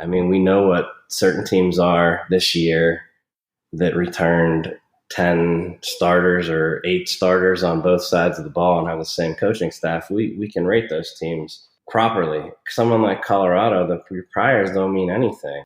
I mean, we know what certain teams are this year that returned 10 starters or 8 starters on both sides of the ball and have the same coaching staff. We can rate those teams properly. Someone like Colorado, the priors don't mean anything.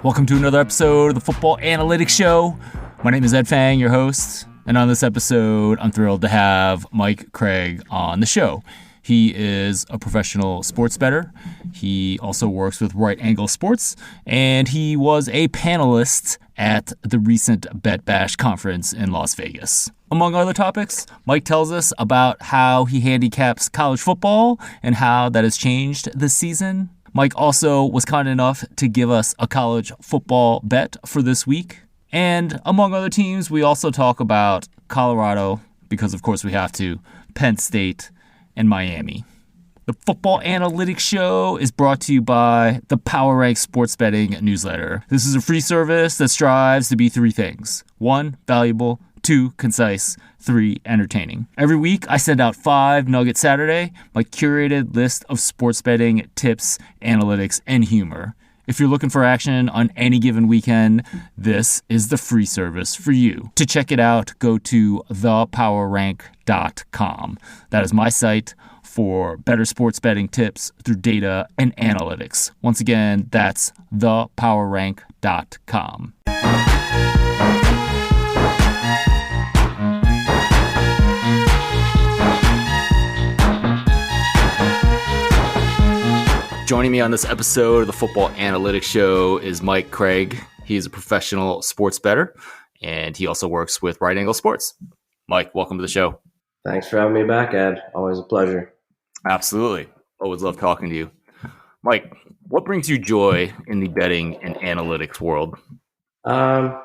Welcome to another episode of the Football Analytics Show. My name is Ed Fang, your host, and on this episode, I'm thrilled to have Mike Craig on the show. He is a professional sports bettor. He also works with Right Angle Sports, and he was a panelist at the recent Bet Bash conference in Las Vegas. Among other topics, Mike tells us about how he handicaps college football and how that has changed this season. Mike also was kind enough to give us a college football bet for this week. And among other teams, we also talk about Colorado, because of course we have to, Penn State, and Miami. The Football Analytics Show is brought to you by the Power Rank Sports Betting newsletter. This is a free service that strives to be 3 things. 1, valuable. 2, concise. 3, entertaining. Every week, I send out 5 Nugget Saturday, my curated list of sports betting tips, analytics, and humor. If you're looking for action on any given weekend, this is the free service for you. To check it out, go to thepowerrank.com. That is my site for better sports betting tips through data and analytics. Once again, that's thepowerrank.com. Joining me on this episode of the Football Analytics Show is Mike Craig. He is a professional sports bettor, and he also works with Right Angle Sports. Mike, welcome to the show. Thanks for having me back, Ed. Always a pleasure. Absolutely. Always love talking to you. Mike, what brings you joy in the betting and analytics world? I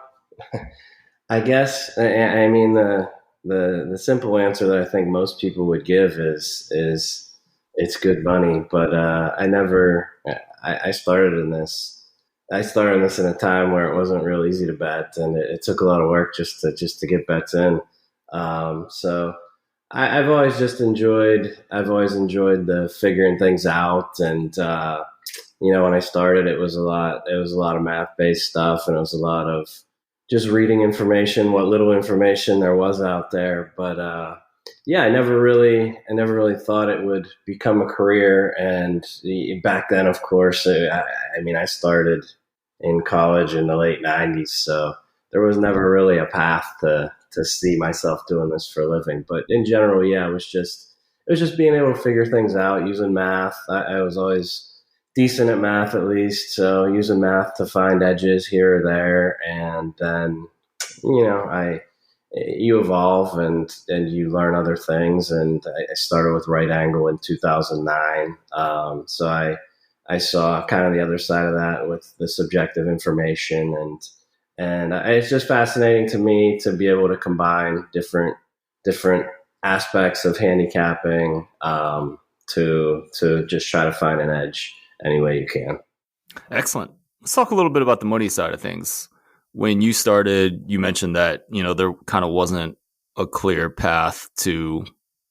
guess, I mean, the simple answer that I think most people would give is it's good money, but I started in this in a time where it wasn't real easy to bet, and it took a lot of work just to get bets in. So I've always enjoyed the figuring things out, and when I started, it was a lot of math based stuff, and it was a lot of just reading information, what little information there was out there, but I never really thought it would become a career. And back then, of course, I started in college in the late 90s, so there was never really a path to see myself doing this for a living. But in general, it was just being able to figure things out using math. I was always decent at math, at least, so using math to find edges here or there, and then you evolve and you learn other things. And I started with Right Angle in 2009. So I saw kind of the other side of that with the subjective information, and it's just fascinating to me to be able to combine different aspects of handicapping to just try to find an edge any way you can. Excellent. Let's talk a little bit about the money side of things. When you started, you mentioned that, there kind of wasn't a clear path to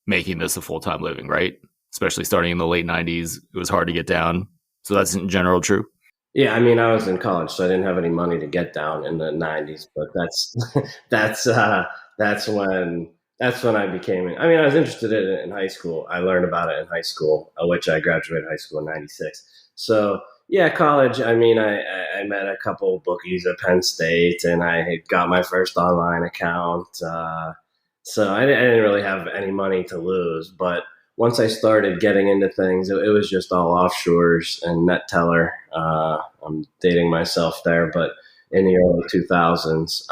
making this a full-time living, right? Especially starting in the late 90s, it was hard to get down. So that's in general true? Yeah, I mean, I was in college, so I didn't have any money to get down in the 90s, but that's when I became, I was interested in it in high school. I learned about it in high school, which I graduated high school in 96. So yeah, college, I met a couple of bookies at Penn State, and I got my first online account. So I didn't really have any money to lose. But once I started getting into things, it was just all offshores and net teller. I'm dating myself there, but in the early 2000s.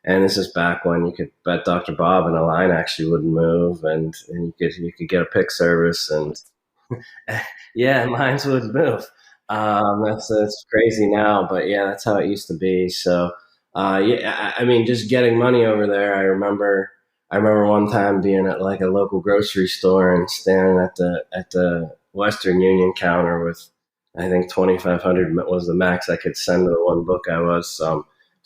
And this is back when you could bet Dr. Bob and a line actually wouldn't move, and you could get a pick service, and yeah, lines wouldn't move. That's crazy now, but yeah, that's how it used to be. So, just getting money over there. I remember one time being at like a local grocery store and standing at the Western Union counter with, I think 2,500 was the max I could send to the one book I was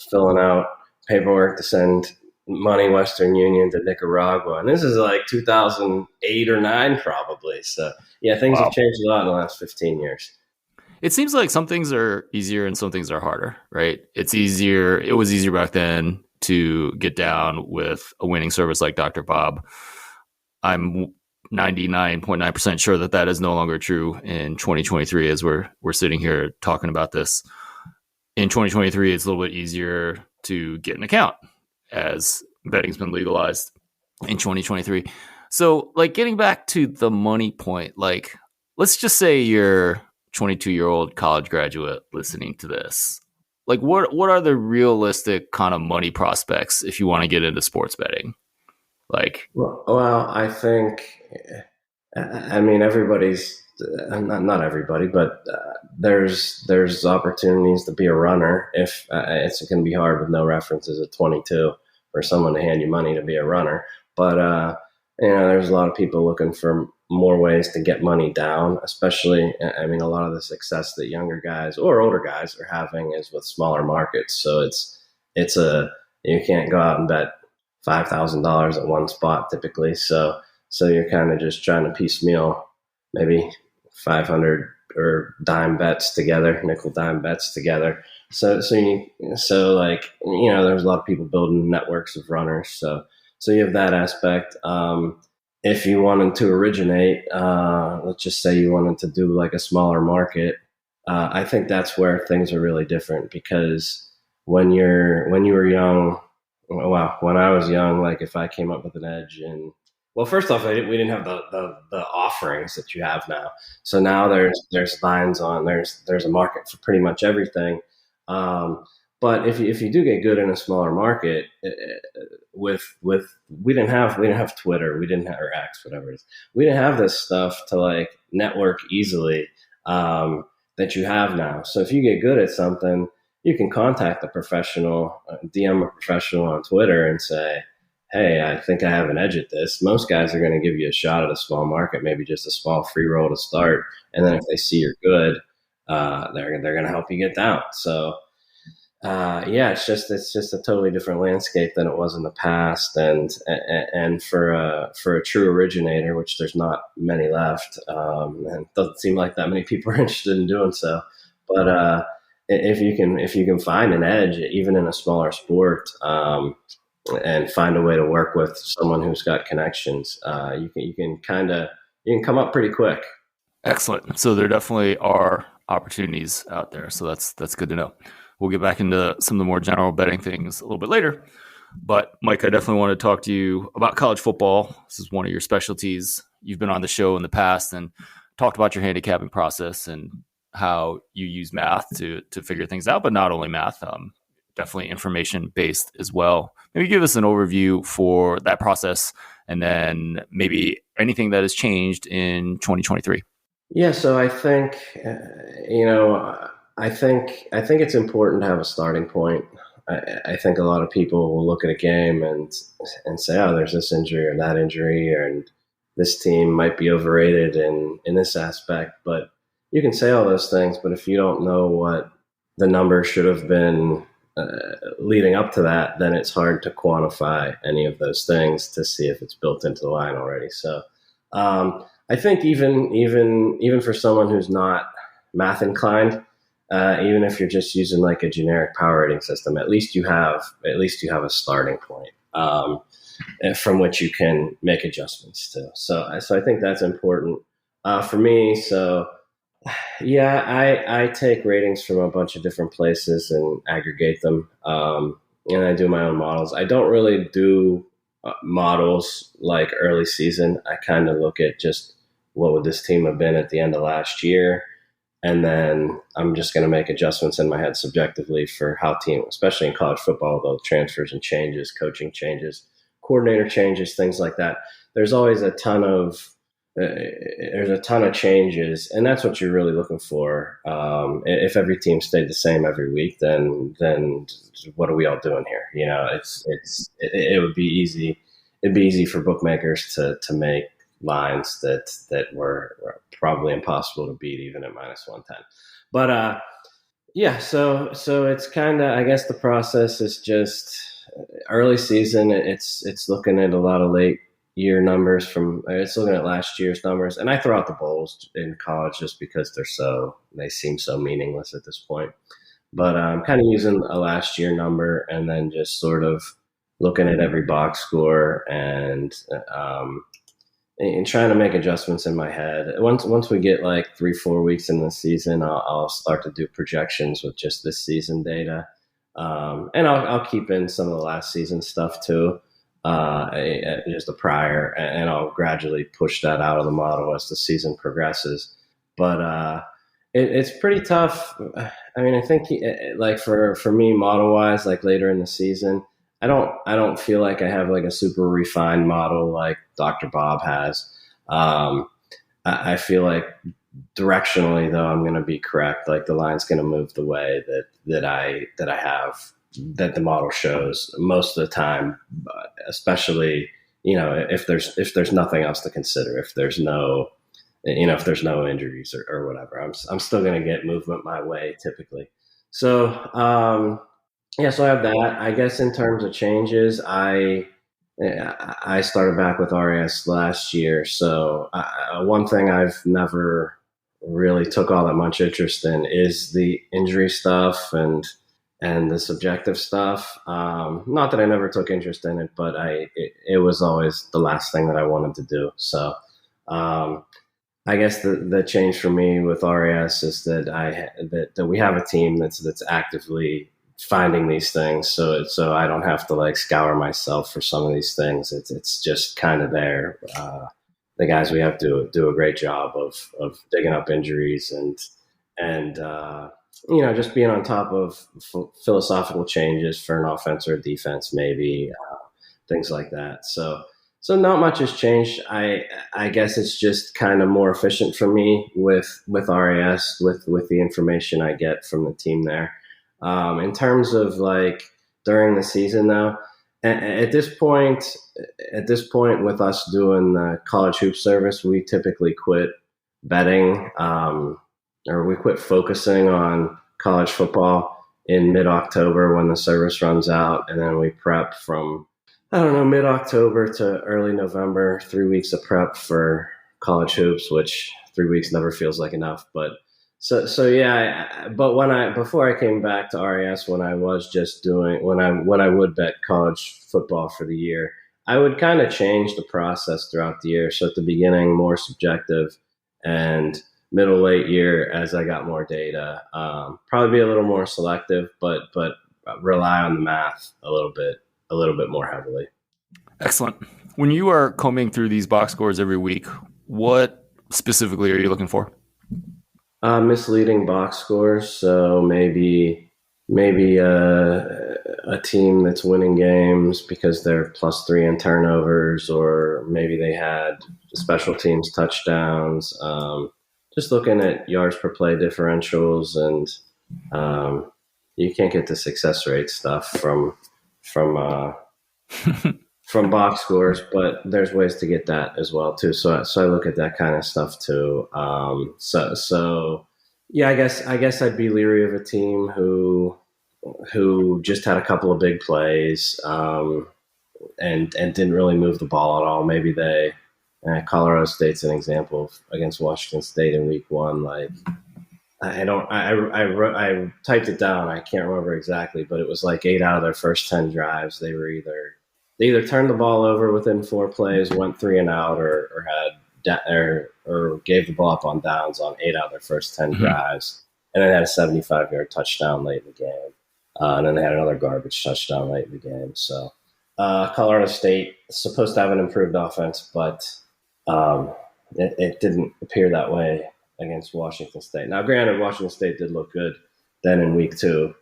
filling out paperwork to send money Western Union to Nicaragua, and this is like 2008 or 9 probably. So yeah, things have Wow. changed a lot in the last 15 years. It seems like some things are easier and some things are harder, right? It's easier. It was easier back then to get down with a winning service like Dr. Bob. I'm 99.9% sure that that is no longer true in 2023 as we're sitting here talking about this. In 2023, it's a little bit easier to get an account as betting's been legalized in 2023. So, like, getting back to the money point, like, let's just say you're 22-year-old college graduate listening to this. Like, what are the realistic kind of money prospects if you want to get into sports betting? Like, Well, I think, I mean, everybody's not everybody, but there's opportunities to be a runner. If it's going to be hard with no references at 22 for someone to hand you money to be a runner, but there's a lot of people looking for more ways to get money down. Especially, I mean, a lot of the success that younger guys or older guys are having is with smaller markets. So it's a you can't go out and bet $5,000 at one spot typically. So you're kind of just trying to piecemeal maybe 500 or dime bets together, nickel dime bets together. So like there's a lot of people building networks of runners. So you have that aspect. If you wanted to originate, let's just say you wanted to do like a smaller market, I think that's where things are really different because when you were young, well, when I was young, like if I came up with an edge and well, first off, we didn't have the offerings that you have now. So now there's lines on there's a market for pretty much everything. But if you do get good in a smaller market, with we didn't have Twitter, we didn't have or X, whatever it is, we didn't have this stuff to like network easily that you have now. So if you get good at something, you can contact a professional, DM a professional on Twitter and say, hey, I think I have an edge at this. Most guys are going to give you a shot at a small market, maybe just a small free roll to start. And then if they see you're good, they're going to help you get down. So, yeah, it's just a totally different landscape than it was in the past. And for a true originator, which there's not many left, and it doesn't seem like that many people are interested in doing so. But if you can find an edge, even in a smaller sport, and find a way to work with someone who's got connections, you can come up pretty quick. excellent. So there definitely are opportunities out there. So that's good to know. We'll get back into some of the more general betting things a little bit later. But Mike, I definitely want to talk to you about college football. This is one of your specialties. You've been on the show in the past and talked about your handicapping process and how you use math to figure things out, but not only math, definitely information based as well. Maybe give us an overview for that process and then maybe anything that has changed in 2023. Yeah, so I think I think it's important to have a starting point. I think a lot of people will look at a game and say, oh, there's this injury or that injury, and this team might be overrated in this aspect. But you can say all those things, but if you don't know what the number should have been leading up to that, then it's hard to quantify any of those things to see if it's built into the line already. So I think even for someone who's not math inclined, even if you're just using like a generic power rating system, at least you have a starting point from which you can make adjustments to. So I think that's important for me. So yeah, I take ratings from a bunch of different places and aggregate them, and I do my own models. I don't really do models like early season. I kind of look at just what would this team have been at the end of last year, and then I'm just going to make adjustments in my head subjectively for how team, especially in college football, though transfers and changes, coaching changes, coordinator changes, things like that. There's always a ton of changes, and that's what you're really looking for. If every team stayed the same every week, then what are we all doing here? It would be easy. It'd be easy for bookmakers to make lines that were probably impossible to beat, even at -110. But yeah, so it's kind of, I guess the process is just early season, it's looking at a lot of late year numbers it's looking at last year's numbers, and I throw out the bowls in college just because they seem so meaningless at this point. But I'm kind of using a last year number and then just sort of looking at every box score and trying to make adjustments in my head. Once we get like 3-4 weeks in the season, I'll start to do projections with just this season data, and I'll keep in some of the last season stuff too, just the prior, and I'll gradually push that out of the model as the season progresses. But it's pretty tough. I mean, I think like for me, model wise, like later in the season, I don't feel like I have like a super refined model like Dr. Bob has. I feel like directionally though, I'm going to be correct. Like the line's going to move the way that I have, that the model shows most of the time, especially, if there's nothing else to consider, if there's no injuries or whatever, I'm still going to get movement my way typically. So, yeah, so I have that. I guess in terms of changes, I started back with RAS last year. So one thing I've never really took all that much interest in is the injury stuff and the subjective stuff. Not that I never took interest in it, but it was always the last thing that I wanted to do. So I guess the change for me with RAS is that that we have a team that's actively finding these things, so I don't have to like scour myself for some of these things. It's just kind of there. The guys we have to do a great job of digging up injuries and just being on top of philosophical changes for an offense or a defense, maybe things like that. So not much has changed. I guess it's just kind of more efficient for me with RAS with the information I get from the team there. In terms of like during the season though, at this point with us doing the college hoop service, we typically quit betting, or we quit focusing on college football in mid-October when the service runs out. And then we prep from, I don't know, mid-October to early November, 3 weeks of prep for college hoops, which 3 weeks never feels like enough, but So yeah, but before I came back to RAS, when I was just doing when I would bet college football for the year, I would kind of change the process throughout the year. So at the beginning, more subjective, and middle late year as I got more data, probably be a little more selective, but rely on the math a little bit more heavily. Excellent. When you are combing through these box scores every week, what specifically are you looking for? Misleading box scores. So maybe a team that's winning games because they're +3 in turnovers, or maybe they had special teams touchdowns. Just looking at yards per play differentials, and you can't get the success rate stuff from box scores, but there's ways to get that as well too. So I look at that kind of stuff too. So yeah, I guess I'd be leery of a team who just had a couple of big plays, and didn't really move the ball at all. Maybe Colorado State's an example against Washington State in week 1. Like I typed it down. I can't remember exactly, but it was like 8 out of their first 10 drives, they either turned the ball over within 4 plays, went 3 and out, or gave the ball up on downs on 8 out of their first 10 drives, and then had a 75-yard touchdown late in the game, and then they had another garbage touchdown late in the game. So Colorado State is supposed to have an improved offense, but it didn't appear that way against Washington State. Now, granted, Washington State did look good then in week 2.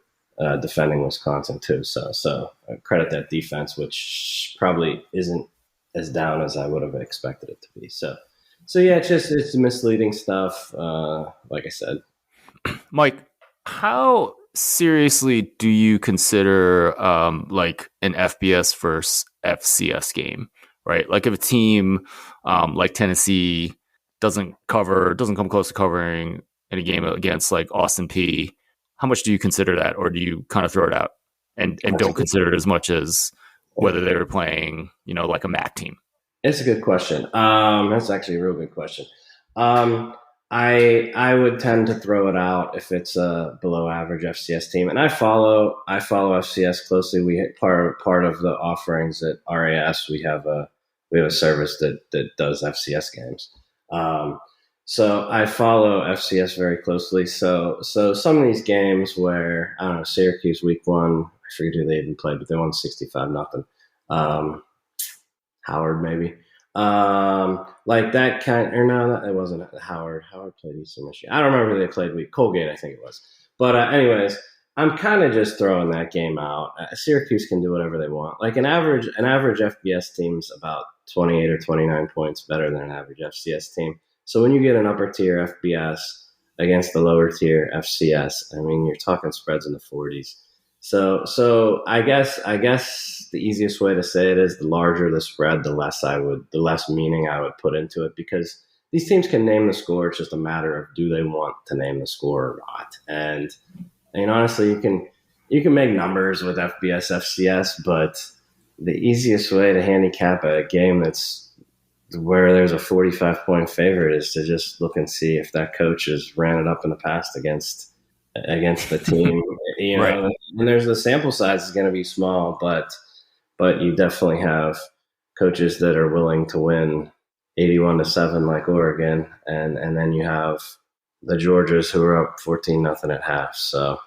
Defending Wisconsin too, so I credit that defense, which probably isn't as down as I would have expected it to be. So yeah, it's misleading stuff. Like I said, Mike, how seriously do you consider like an FBS versus FCS game, right? Like if a team like Tennessee doesn't come close to covering in a game against like Austin Peay, how much do you consider that, or do you kind of throw it out? and That's a don't good, consider it as much as whether they were playing, like a MAC team? it's a good question. That's actually a real good question. Um, I would tend to throw it out if it's a below average FCS team, and I follow FCS closely. We part of the offerings at RAS. We have a service that does FCS games. Um, so I follow FCS very closely. So some of these games where I don't know, Syracuse week 1, I forget who they even played, but they won 65-0. Um, Howard maybe. Like that kind, or no, it wasn't Howard. Howard played Eastern Michigan. I don't remember who they played. Colgate, I think it was. But anyways, I'm kind of just throwing that game out. Syracuse can do whatever they want. Like an average FBS team's about 28 or 29 points better than an average FCS team. So when you get an upper tier FBS against the lower tier FCS, I mean, you're talking spreads in the 40s. So I guess the easiest way to say it is the larger the spread, the less meaning I would put into it, because these teams can name the score. It's just a matter of, do they want to name the score or not. And honestly, you can make numbers with FBS FCS, but the easiest way to handicap a game that's where there's a 45-point favorite is to just look and see if that coach has ran it up in the past against the team. Right. And there's the sample size is going to be small, but you definitely have coaches that are willing to win 81-7 like Oregon, and then you have the Georgias who are up 14-0 at half. So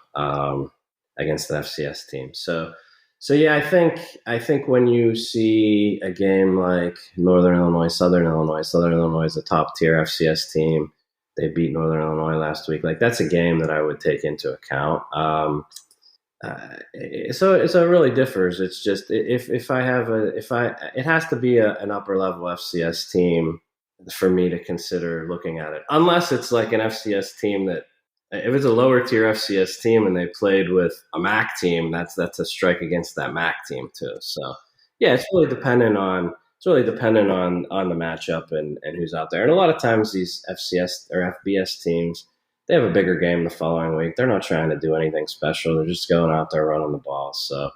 against the FCS team. So yeah, I think when you see a game like Northern Illinois, Southern Illinois is a top tier FCS team. They beat Northern Illinois last week. Like, that's a game that I would take into account. So it really differs. It's just, if I have it has to be an upper level FCS team for me to consider looking at it. Unless it's like an FCS team that, if it's a lower tier FCS team and they played with a MAC team, that's a strike against that MAC team too. So yeah, it's really dependent on the matchup and who's out there. And a lot of times these FCS or FBS teams, they have a bigger game the following week. They're not trying to do anything special. They're just going out there running the ball. So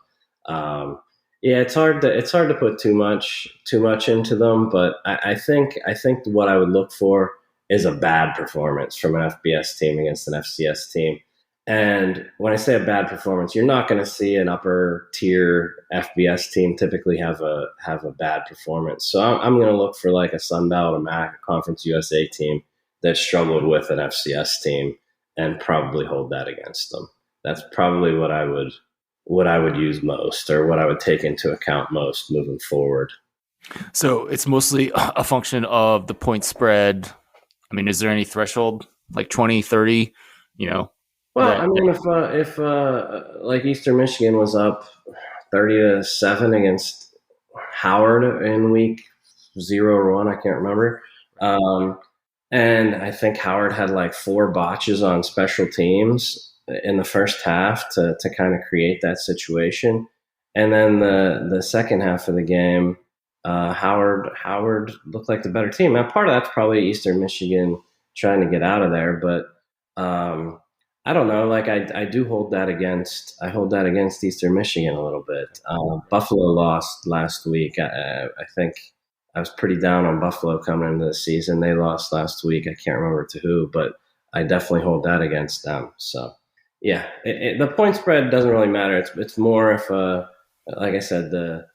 yeah, it's hard to put too much into them. But I think what I would look for is a bad performance from an FBS team against an FCS team. And when I say a bad performance, you're not going to see an upper tier FBS team typically have a bad performance. So I'm going to look for like a Sun Belt, a MAC, a Conference USA team that struggled with an FCS team, and probably hold that against them. That's probably what I would use most, or what I would take into account most moving forward. So it's mostly a function of the point spread. I mean, is there any threshold, like 20, 30, Well, I mean, if like Eastern Michigan was up 30-7 against Howard in week 0 or 1, I can't remember. And I think Howard had like 4 botches on special teams in the first half to kind of create that situation. And then the second half of the game, Howard looked like the better team. Now, part of that's probably Eastern Michigan trying to get out of there, but I don't know. Like, I hold that against Eastern Michigan a little bit. Buffalo lost last week. I think I was pretty down on Buffalo coming into the season. They lost last week. I can't remember to who, but I definitely hold that against them. So yeah, the point spread doesn't really matter. It's more if, like I said, the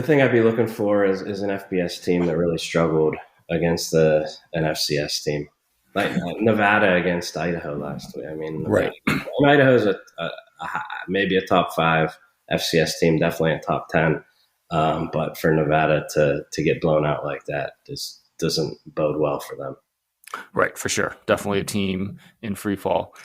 thing I'd be looking for is an FBS team that really struggled against an FCS team. Like Nevada against Idaho last week. I mean, Right. Idaho's maybe a top 5 FCS team, definitely a top 10. But for Nevada to get blown out like that just doesn't bode well for them. Right, for sure. Definitely a team in free fall.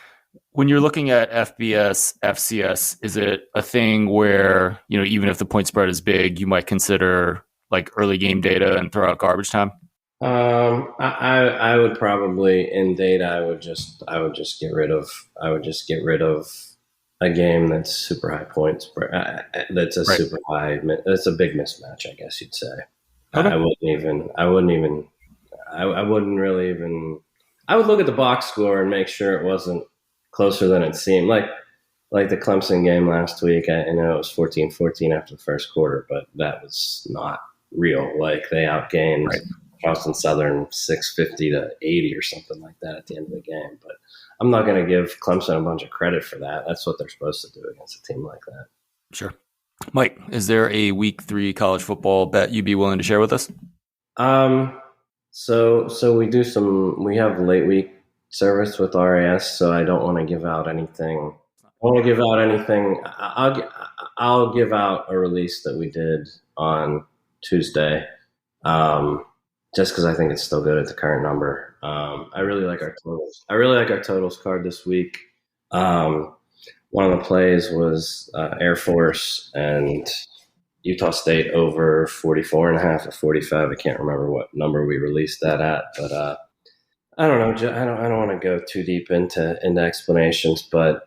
When you're looking at FBS, FCS, is it a thing where, even if the point spread is big, you might consider like early game data and throw out garbage time? I would probably, in data, I would just get rid of a game that's super high points. That's a Right. super high. That's a big mismatch, I guess you'd say. Okay. I wouldn't really even. I would look at the box score and make sure it wasn't closer than it seemed. Like like the Clemson game last week. I know it was 14-14 after the first quarter, but that was not real. Like they outgained Right. Charleston Southern 650-80 or something like that at the end of the game. But I'm not going to give Clemson a bunch of credit for that. That's what they're supposed to do against a team like that. Sure. Mike, is there a week 3 college football bet you'd be willing to share with us? So we have late week service with RAS, so I don't want to give out anything. I'll give out a release that we did on Tuesday, just because I think it's still good at the current number. I really like our totals. I really like our totals card this week. One of the plays was Air Force and Utah State over 44.5 or 45. I can't remember what number we released that at, but I don't know. I don't want to go too deep into explanations, but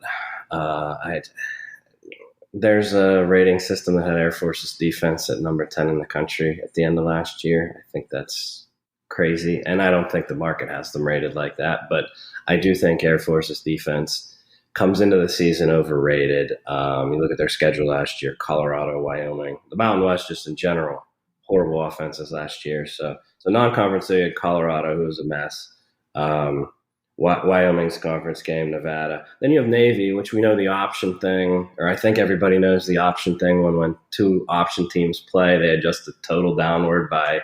there's a rating system that had Air Force's defense at number 10 in the country at the end of last year. I think that's crazy, and I don't think the market has them rated like that, but I do think Air Force's defense comes into the season overrated. You look at their schedule last year: Colorado, Wyoming, the Mountain West, just in general, horrible offenses last year. So non-conference, they had Colorado, who was a mess. Wyoming's conference game, Nevada. Then you have Navy, which we know the option thing, or I think everybody knows the option thing. When two option teams play, they adjust the total downward by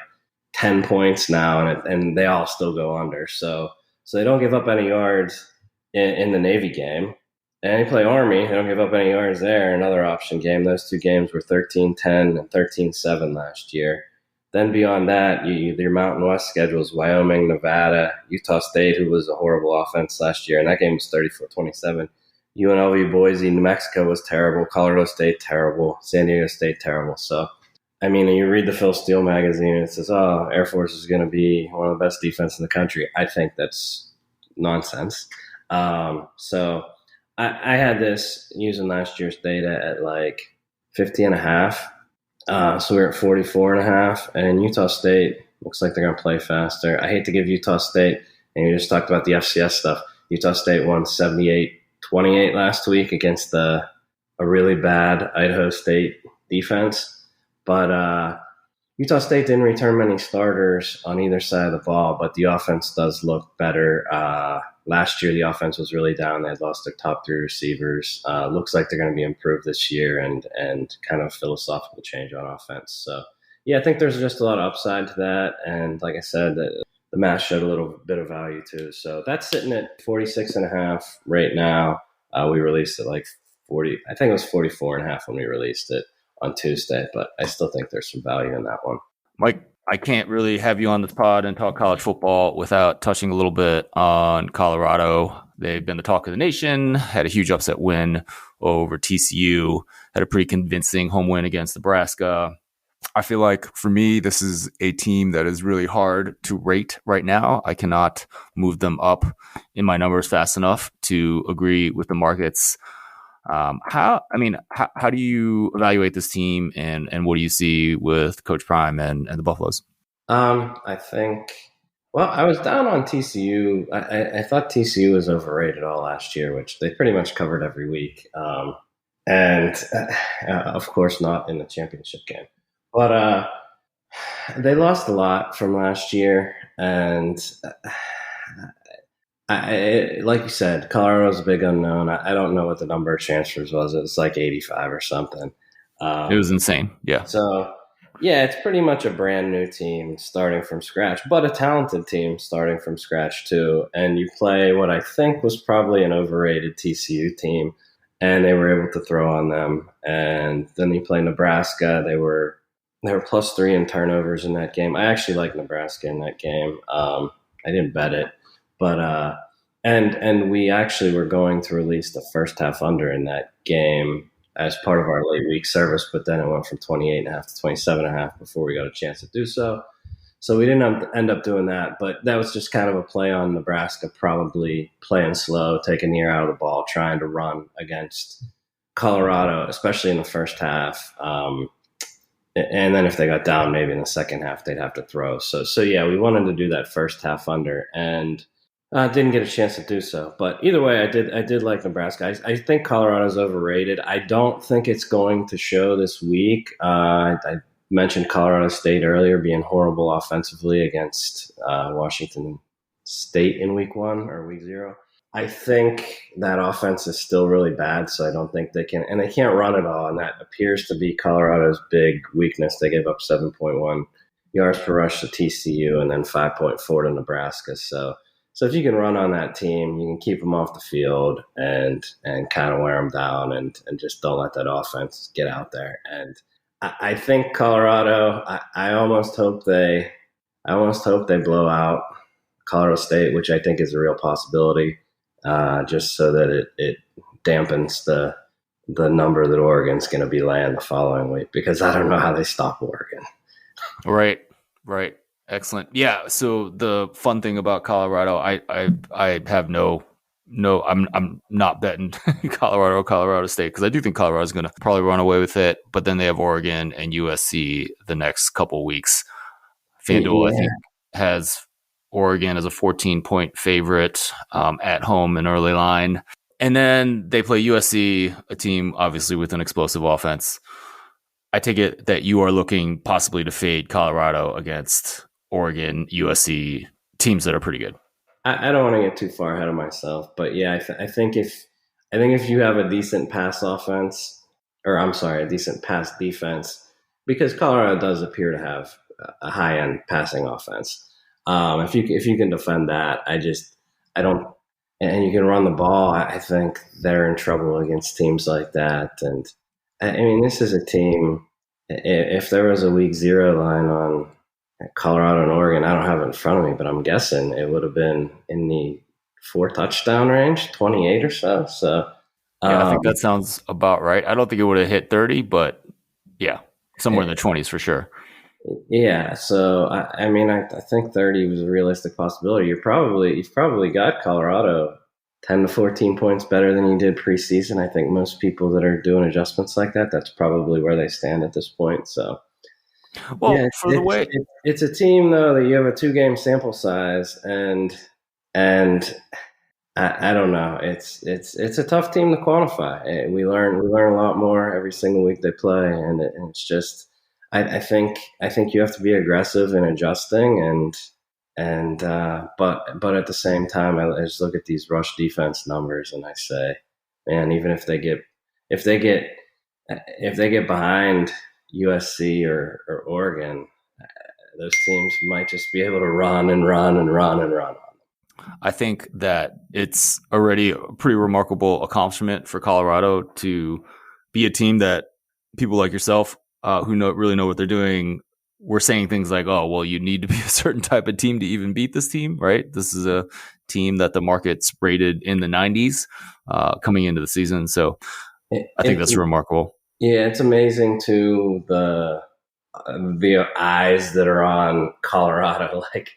10 points now, and they all still go under. So they don't give up any yards in the Navy game. And they play Army. They don't give up any yards there. Another option game. Those two games were 13-10 and 13-7 last year. Then beyond that, your Mountain West schedules: Wyoming, Nevada, Utah State, who was a horrible offense last year, and that game was 34-27. UNLV, Boise, New Mexico was terrible. Colorado State, terrible. San Diego State, terrible. So, I mean, you read the Phil Steele magazine, and it says, oh, Air Force is going to be one of the best defense in the country. I think that's nonsense. So I had this using last year's data at like 50.5. So we're at 44.5, and Utah State looks like they're going to play faster. I hate to give Utah State, and you just talked about the FCS stuff. Utah State won 78-28 last week against a really bad Idaho State defense. But Utah State didn't return many starters on either side of the ball, but the offense does look better. Last year, the offense was really down. They had lost their top 3 receivers. Looks like they're going to be improved this year, and kind of philosophical change on offense. So, yeah, I think there's just a lot of upside to that. And like I said, the math showed a little bit of value too. So that's sitting at 46.5 right now. We released it like 40. I think it was 44.5 when we released it on Tuesday, but I still think there's some value in that one. Mike, I can't really have you on this pod and talk college football without touching a little bit on Colorado. They've been the talk of the nation, had a huge upset win over TCU, had a pretty convincing home win against Nebraska. I feel like for me, this is a team that is really hard to rate right now. I cannot move them up in my numbers fast enough to agree with the markets. How do you evaluate this team, and what do you see with Coach Prime and the Buffaloes? I think, well, I was down on TCU. I thought TCU was overrated all last year, which they pretty much covered every week. And of course not in the championship game, but they lost a lot from last year. And like you said, Colorado's a big unknown. I don't know what the number of transfers was. It was like 85 or something. It was insane. Yeah. So, yeah, it's pretty much a brand new team starting from scratch, but a talented team starting from scratch too. And you play what I think was probably an overrated TCU team, and they were able to throw on them. And then you play Nebraska. They were +3 in turnovers in that game. I actually like Nebraska in that game. I didn't bet it. But and we actually were going to release the first half under in that game as part of our late week service, but then it went from 28.5 to 27.5 before we got a chance to do so. So we didn't end up doing that, but that was just kind of a play on Nebraska, probably playing slow, taking the air out of the ball, trying to run against Colorado, especially in the first half. And then if they got down, maybe in the second half, they'd have to throw. So yeah, we wanted to do that first half under, and Didn't get a chance to do so, but either way, I did like Nebraska. I think Colorado's overrated. I don't think it's going to show this week. I mentioned Colorado State earlier being horrible offensively against Washington State in week 1 or week 0. I think that offense is still really bad, so I don't think they can, and they can't run it all, and that appears to be Colorado's big weakness. They gave up 7.1 yards per rush to TCU and then 5.4 to Nebraska. So if you can run on that team, you can keep them off the field and kind of wear them down and just don't let that offense get out there. And I think Colorado. I almost hope they blow out Colorado State, which I think is a real possibility, just so that it dampens the number that Oregon's going to be laying the following week, because I don't know how they stop Oregon. Right. Excellent. Yeah. So the fun thing about Colorado, I have no, I'm not betting Colorado State, because I do think Colorado is going to probably run away with it. But then they have Oregon and USC the next couple weeks. FanDuel, I think, has Oregon as a 14-point favorite at home in early line. And then they play USC, a team obviously with an explosive offense. I take it that you are looking possibly to fade Colorado against Oregon, USC, teams that are pretty good. I don't want to get too far ahead of myself, but yeah, I think if you have a decent pass offense, or I'm sorry, a decent pass defense, because Colorado does appear to have a high end passing offense. If you can defend that, I don't, and you can run the ball. I think they're in trouble against teams like that. And I mean, this is a team. If there was a week 0 line on Colorado and Oregon, I don't have it in front of me, but I'm guessing it would have been in the 4 touchdown range, 28 or so. So yeah, I think that sounds about right. I don't think it would have hit 30, but yeah, somewhere in the 20s for sure. Yeah, so I mean, I think 30 was a realistic possibility. You've probably got Colorado 10 to 14 points better than you did preseason. I think most people that are doing adjustments like that, that's probably where they stand at this point. So. Well, Yeah, for the way it's a team though that you have a 2-game sample size, and I don't know. It's a tough team to quantify. We learn a lot more every single week they play, and it's just I think you have to be aggressive in adjusting, but at the same time, I just look at these rush defense numbers and I say, man, even if they get behind USC or Oregon, those teams might just be able to run and run and run and run on them. I think that it's already a pretty remarkable accomplishment for Colorado to be a team that people like yourself who really know what they're doing were saying things like, oh, well, you need to be a certain type of team to even beat this team, right? This is a team that the market's rated in the 90s coming into the season. So I think that's remarkable. Yeah, it's amazing too, the eyes that are on Colorado. Like,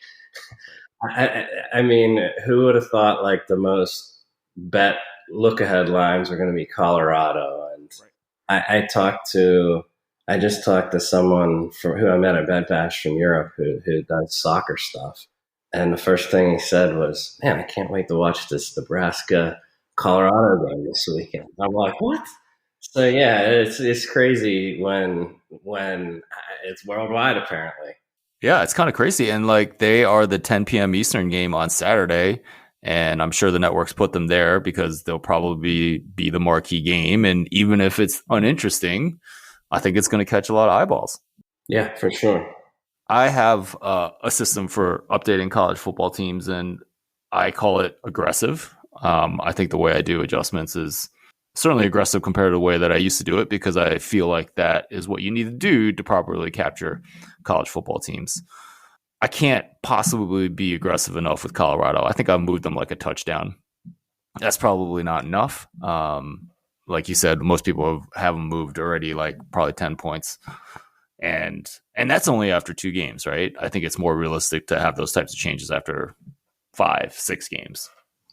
I mean, who would have thought like the most bet look ahead lines are going to be Colorado? And I just talked to someone who I met at Bed Bash from Europe who does soccer stuff, and the first thing he said was, "Man, I can't wait to watch this Nebraska Colorado game this weekend." I'm like, "What?" So yeah, it's crazy when it's worldwide apparently. Yeah, it's kind of crazy. And like they are the 10 p.m. Eastern game on Saturday. And I'm sure the networks put them there because they'll probably be the marquee game. And even if it's uninteresting, I think it's going to catch a lot of eyeballs. Yeah, for sure. I have a system for updating college football teams, and I call it aggressive. I think the way I do adjustments is certainly aggressive compared to the way that I used to do it, because I feel like that is what you need to do to properly capture college football teams. I can't possibly be aggressive enough with Colorado. I think I've moved them like a touchdown. That's probably not enough. Like you said, most people have them moved already, like probably 10 points. And that's only after 2 games, right? I think it's more realistic to have those types of changes after 5-6 games.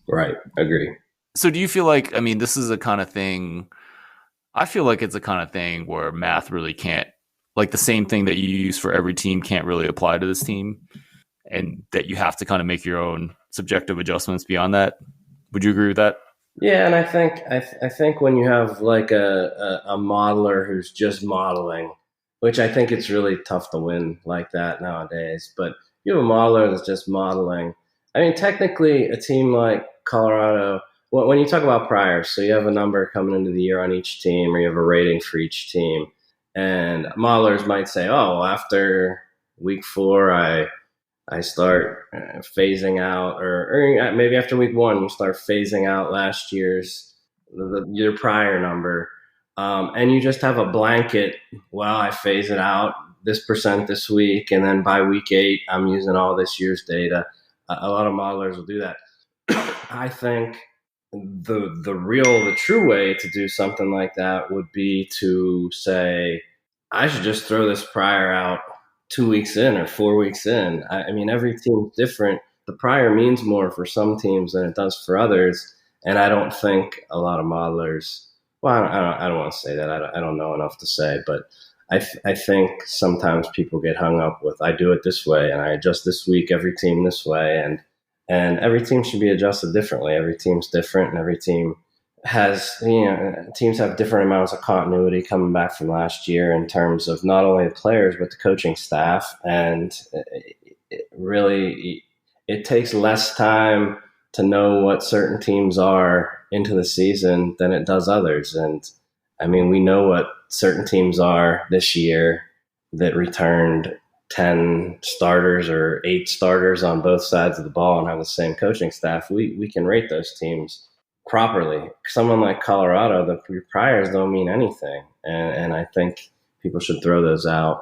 Right. Agree. So do you feel like, I mean, this is a kind of thing, I feel like it's a kind of thing where math really can't, like the same thing that you use for every team can't really apply to this team, and that you have to kind of make your own subjective adjustments beyond that. Would you agree with that? Yeah, and I think when you have like a modeler who's just modeling, which I think it's really tough to win like that nowadays, but you have a modeler that's just modeling. I mean, technically, a team like Colorado, well, when you talk about priors, so you have a number coming into the year on each team, or you have a rating for each team, and modelers might say, "Oh, well, after week 4, I start phasing out, or maybe after week 1, you start phasing out last year's your prior number, and you just have a blanket. Well, I phase it out this percent this week, and then by week 8, I'm using all this year's data. A lot of modelers will do that. I think the true way to do something like that would be to say, I should just throw this prior out 2 weeks in or 4 weeks in. I mean, every team's different. The prior means more for some teams than it does for others. And I don't think a lot of modelers, well, I don't want to say that. I don't know enough to say, but I think sometimes people get hung up with, I do it this way and I adjust this week, every team this way. And every team should be adjusted differently. Every team's different, and every team has, teams have different amounts of continuity coming back from last year in terms of not only the players, but the coaching staff. And it takes less time to know what certain teams are into the season than it does others. And I mean, we know what certain teams are this year that returned 10 starters or 8 starters on both sides of the ball and have the same coaching staff. We can rate those teams properly. Someone like Colorado, the priors don't mean anything. And I think people should throw those out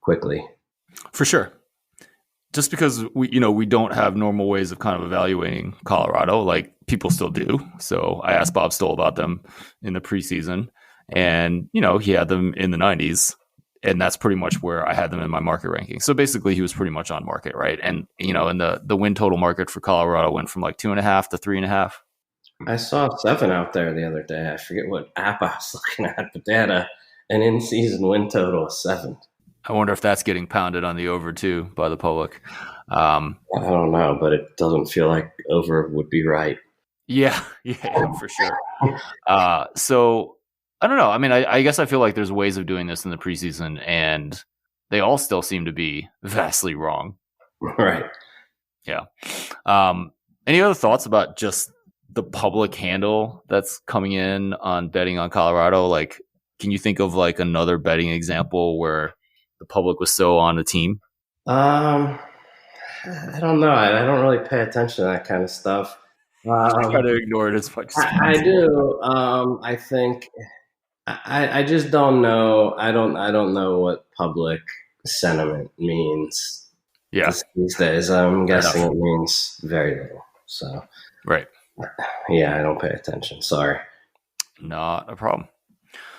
quickly. For sure. Just because we don't have normal ways of kind of evaluating Colorado, like people still do. So I asked Bob Stoll about them in the preseason, and he had them in the 90s, and that's pretty much where I had them in my market ranking. So basically, he was pretty much on market, right? And in the win total market for Colorado went from like 2.5 to 3.5. I saw 7 out there the other day. I forget what app I was looking at, but they had an in-season win total of 7. I wonder if that's getting pounded on the over too by the public. I don't know, but it doesn't feel like over would be right. Yeah, for sure. So I don't know. I mean, I guess I feel like there's ways of doing this in the preseason, and they all still seem to be vastly wrong. Right. Yeah. Any other thoughts about just the public handle that's coming in on betting on Colorado? Like, can you think of like another betting example where the public was so on the team? I don't know. I don't really pay attention to that kind of stuff. I try to ignore it as much as possible. I do. I think I just don't know. I don't know what public sentiment means. Yeah. These days, I'm guessing it means very little. So, right. Yeah, I don't pay attention. Sorry. Not a problem.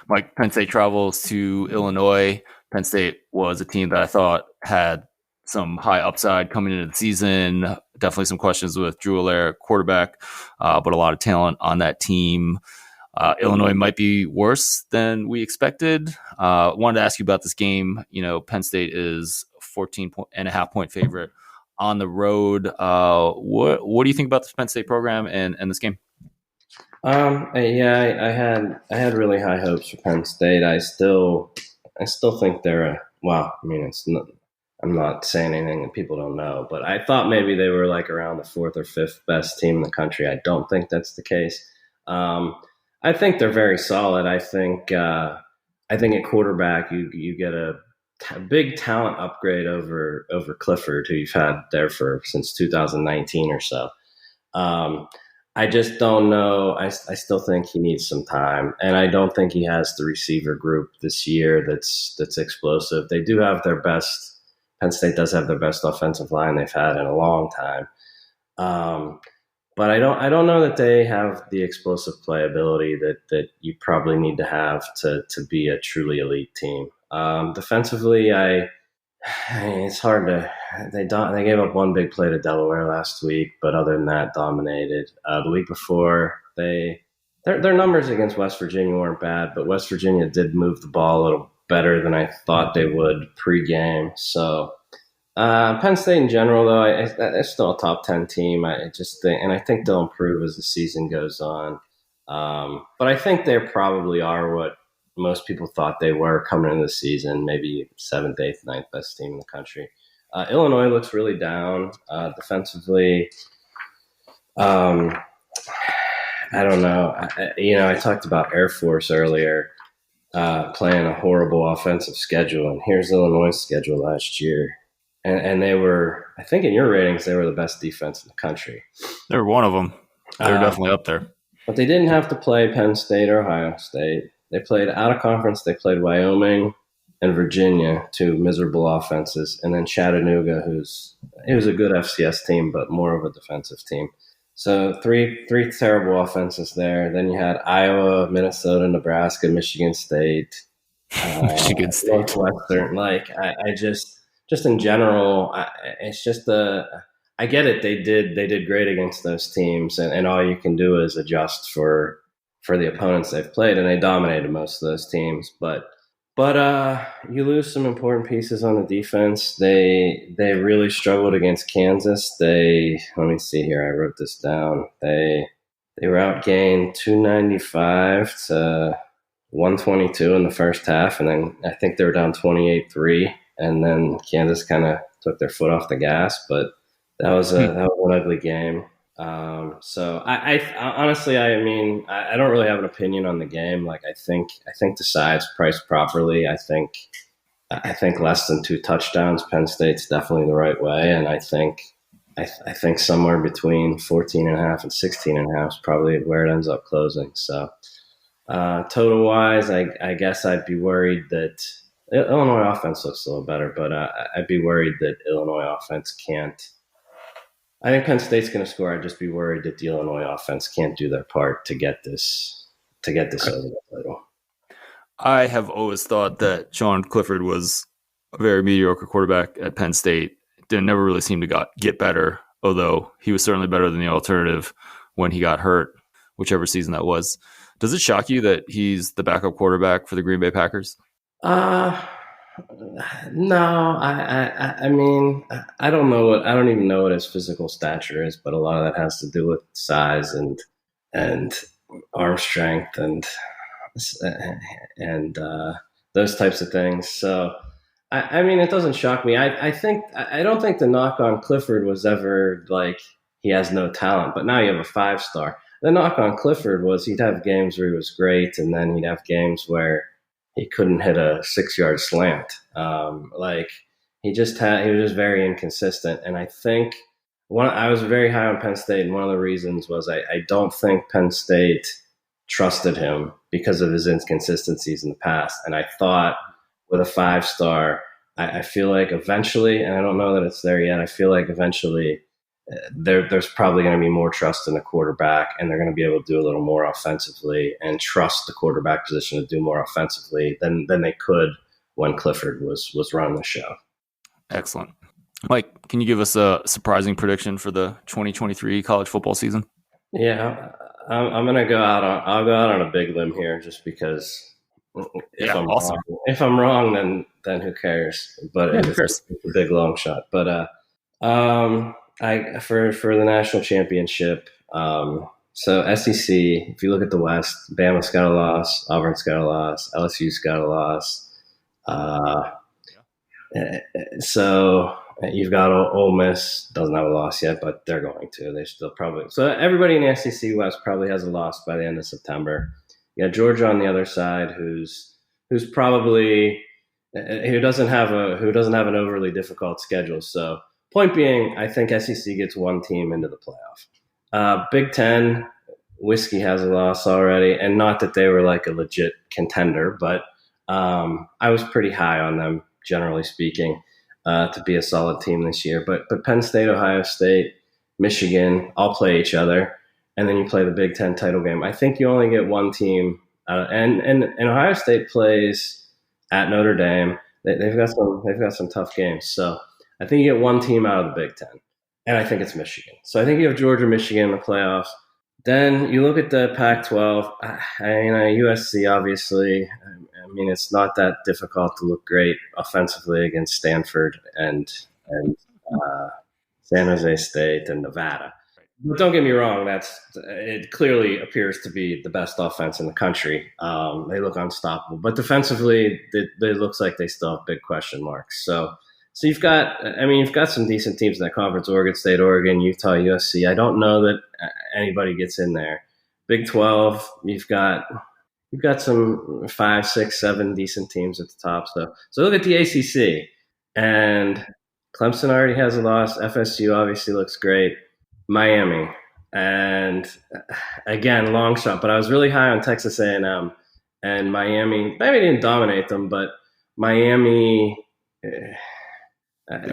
Mike, Penn State travels to Illinois. Penn State was a team that I thought had some high upside coming into the season. Definitely some questions with Drew Allaire, quarterback, but a lot of talent on that team. Illinois might be worse than we expected. Wanted to ask you about this game. Penn State is 14.5 point favorite on the road. What do you think about this Penn State program and this game? I had really high hopes for Penn State. I still think they're I'm not saying anything that people don't know, but I thought maybe they were like around the 4th or 5th best team in the country. I don't think that's the case. I think they're very solid. I think at quarterback you get a big talent upgrade over Clifford, who you've had there since 2019 or so. I just don't know. I still think he needs some time, and I don't think he has the receiver group this year that's explosive. They do have their best. Penn State does have their best offensive line they've had in a long time, but I don't know that they have the explosive playability that you probably need to have to be a truly elite team. Defensively, it's hard to. They gave up one big play to Delaware last week, but other than that, dominated. The week before, their numbers against West Virginia weren't bad, but West Virginia did move the ball a little better than I thought they would pregame. So Penn State in general, though, they're still a top 10 team. I just think, and I think they'll improve as the season goes on. But I think they probably are what most people thought they were coming into the season, maybe seventh, eighth, ninth best team in the country. Illinois looks really down defensively. Um, I don't know. I talked about Air Force earlier, playing a horrible offensive schedule, and here's Illinois' schedule last year. And they were, I think in your ratings, they were the best defense in the country. They were one of them. They were definitely up there. But they didn't have to play Penn State or Ohio State. They played out of conference. They played Wyoming and Virginia, two miserable offenses, and then Chattanooga, it was a good FCS team, but more of a defensive team. So three terrible offenses there. Then you had Iowa, Minnesota, Nebraska, Michigan State, Michigan State, Northwestern. Like I just in general, it's just I get it. They did great against those teams, and all you can do is adjust for the opponents they've played, and they dominated most of those teams. But you lose some important pieces on the defense. They really struggled against Kansas. Let me see here. I wrote this down. They were outgained 295 to 122 in the first half, and then I think they were down 28-3, and then Kansas kind of took their foot off the gas. But that was an ugly game. So I honestly, I mean, I don't really have an opinion on the game. Like I think the side's priced properly. I think less than 2 touchdowns, Penn State's definitely the right way. And I think somewhere between 14.5 and 16.5 is probably where it ends up closing. So total wise, I guess I'd be worried that Illinois offense looks a little better, but I'd be worried that Illinois offense can't. I think Penn State's going to score. I'd just be worried that the Illinois offense can't do their part to get this over the title. I have always thought that Sean Clifford was a very mediocre quarterback at Penn State. Never really seemed to get better, although he was certainly better than the alternative when he got hurt, whichever season that was. Does it shock you that he's the backup quarterback for the Green Bay Packers? No, I mean, I don't even know what his physical stature is, but a lot of that has to do with size and arm strength and those types of things. So, I mean, it doesn't shock me. I don't think the knock on Clifford was ever like he has no talent, but now you have a 5-star. The knock on Clifford was he'd have games where he was great, and then he'd have games where he couldn't hit a 6-yard slant. He was just very inconsistent. And I think I was very high on Penn State, and one of the reasons was I don't think Penn State trusted him because of his inconsistencies in the past. And I thought with a 5-star, I feel like eventually, and I don't know that it's there yet, I feel like eventually there's probably going to be more trust in the quarterback, and they're going to be able to do a little more offensively and trust the quarterback position to do more offensively than they could when Clifford was running the show. Excellent. Mike, can you give us a surprising prediction for the 2023 college football season? Yeah, I'm going to go out on a big limb here just because if I'm wrong, then who cares? But it's a big long shot. But for the national championship, so SEC, if you look at the West, Bama's got a loss, Auburn's got a loss, LSU's got a loss. So you've got Ole Miss, doesn't have a loss yet, but they're going to. They still probably. So everybody in the SEC West probably has a loss by the end of September. You got Georgia on the other side, who's probably who doesn't have an overly difficult schedule. So point being, I think SEC gets one team into the playoff. Big Ten, Whiskey has a loss already, and not that they were like a legit contender, but I was pretty high on them, generally speaking, to be a solid team this year. But Penn State, Ohio State, Michigan all play each other, and then you play the Big Ten title game. I think you only get one team, and Ohio State plays at Notre Dame. They've got some tough games, so I think you get one team out of the Big Ten, and I think it's Michigan. So I think you have Georgia, Michigan in the playoffs. Then you look at the Pac-12. USC, obviously. I mean, it's not that difficult to look great offensively against Stanford, and and San Jose State and Nevada. But don't get me wrong, it clearly appears to be the best offense in the country. They look unstoppable, but defensively, it looks like they still have big question marks. So you've got some decent teams in that conference: Oregon State, Oregon, Utah, USC. I don't know that anybody gets in there. Big 12, you've got some 5, 6, 7 decent teams at the top. So look at the ACC, and Clemson already has a loss. FSU obviously looks great. Miami, and again, long shot, but I was really high on Texas A&M, and Miami didn't dominate them, but Miami, they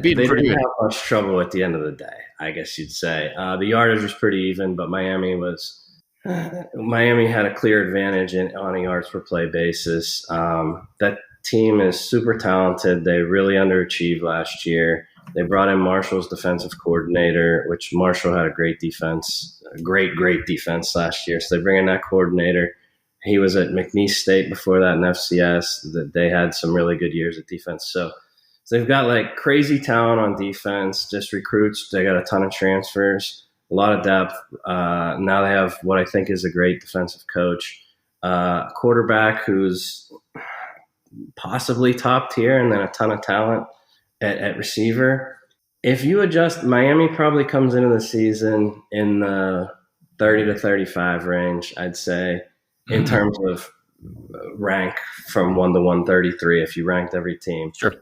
didn't have much trouble at the end of the day, I guess you'd say. The yardage was pretty even, but Miami had a clear advantage on a yards per play basis. That team is super talented. They really underachieved last year. They brought in Marshall's defensive coordinator, which Marshall had a great defense last year. So they bring in that coordinator. He was at McNeese State before that in FCS. They had some really good years at defense. So they've got like crazy talent on defense, just recruits. They got a ton of transfers, a lot of depth. Now they have what I think is a great defensive coach, quarterback who's possibly top tier, and then a ton of talent at receiver. If you adjust, Miami probably comes into the season in the 30 to 35 range, I'd say, in terms of rank from 1 to 133, if you ranked every team. Sure.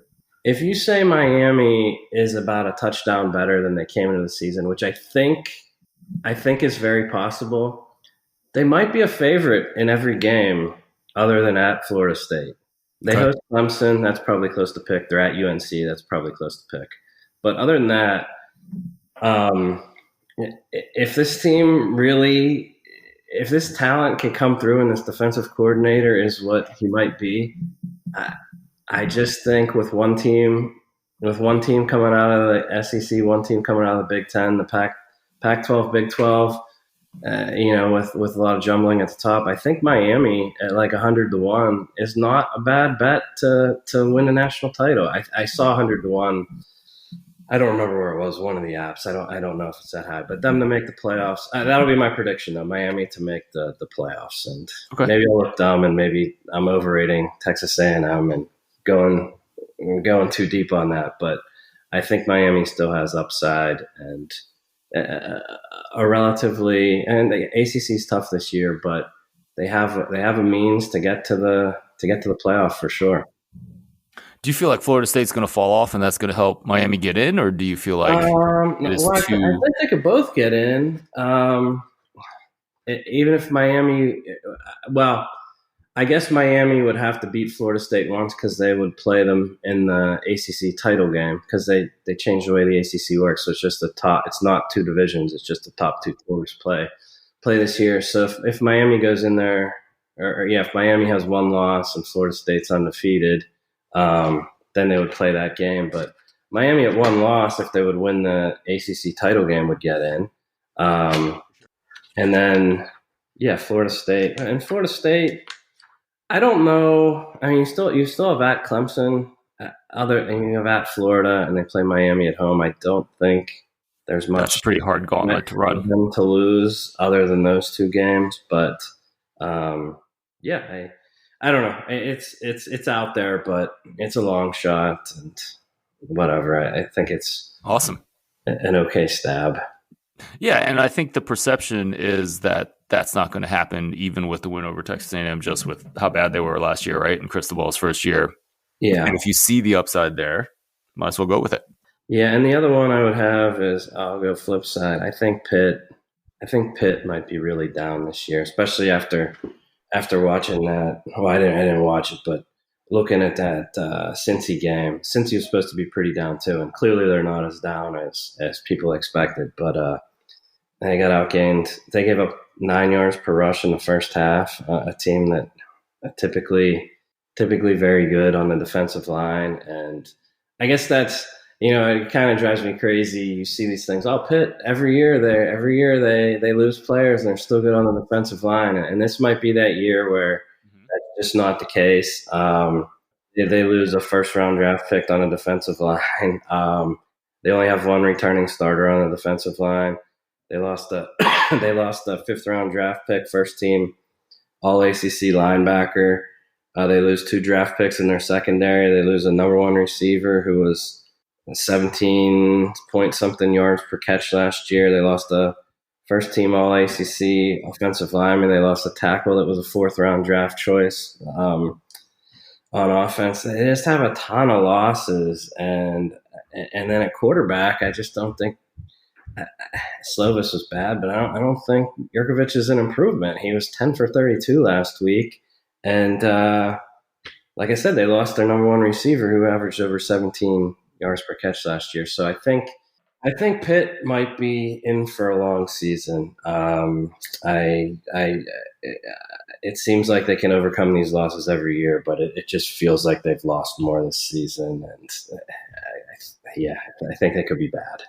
If you say Miami is about a touchdown better than they came into the season, which I think is very possible, they might be a favorite in every game other than at Florida State. They host Clemson. That's probably close to pick. They're at UNC. That's probably close to pick. But other than that, if this talent can come through and this defensive coordinator is what he might be, I just think with one team coming out of the SEC, one team coming out of the Big Ten, the Pac-12, Big 12, with a lot of jumbling at the top, I think Miami at like 100-1 is not a bad bet to win a national title. I saw 100-1. I don't remember where it was, one of the apps. I don't know if it's that high, but them to make the playoffs. That'll be my prediction, though. Miami to make the playoffs, and maybe I'll look dumb, and maybe I'm overrating Texas A&M and going too deep on that. But I think Miami still has upside, and a relatively, and the ACC is tough this year, but they have a means to get to the playoff for sure. Do you feel like Florida State's going to fall off and that's going to help Miami get in, or do you feel like I think they could both get in, even if Miami? Well, I guess Miami would have to beat Florida State once because they would play them in the ACC title game because they changed the way the ACC works. So it's just the top. It's not two divisions. It's just the top two teams play this year. So if Miami goes in there, if Miami has one loss and Florida State's undefeated, then they would play that game. But Miami at one loss, if they would win the ACC title game, would get in. And then, Florida State. I don't know. I mean, you still have at Clemson, you have at Florida, and they play Miami at home. I don't think there's much. That's a pretty hard gauntlet to run. Them to lose other than those two games, but I don't know. It's out there, but it's a long shot and whatever. I think it's awesome. An okay stab. Yeah, and I think the perception is that that's not going to happen even with the win over Texas A&M, just with how bad they were last year, right? In Cristobal's first year. Yeah. And if you see the upside there, might as well go with it. Yeah, and the other one I would have is I'll go flip side. I think Pitt might be really down this year, especially after watching that. Well, I didn't watch it, but looking at that Cincy game, Cincy was supposed to be pretty down too, and clearly they're not as down as people expected. But they got outgained. They gave up 9 yards per rush in the first half. A team that typically very good on the defensive line, and I guess that's it kind of drives me crazy. You see these things. Oh, Pitt every year they lose players and they're still good on the defensive line, and this might be that year where that's just not the case. If they lose a first round draft pick on a defensive line, They only have one returning starter on the defensive line. They lost a they lost a 5th-round draft pick, first team All ACC linebacker. They lose 2 draft picks in their secondary. They lose a number 1 receiver who was 17 point something yards per catch last year. They lost a first team All ACC offensive lineman. They lost a tackle that was a 4th-round draft choice on offense. They just have a ton of losses, and then at quarterback, I just don't think Slovis was bad, but I don't think Jurkovec is an improvement. He was 10 for 32 last week, and like I said, they lost their number 1 receiver who averaged over 17 yards per catch last year. So I think Pitt might be in for a long season. It seems like they can overcome these losses every year, but it just feels like they've lost more this season, and I think they could be bad.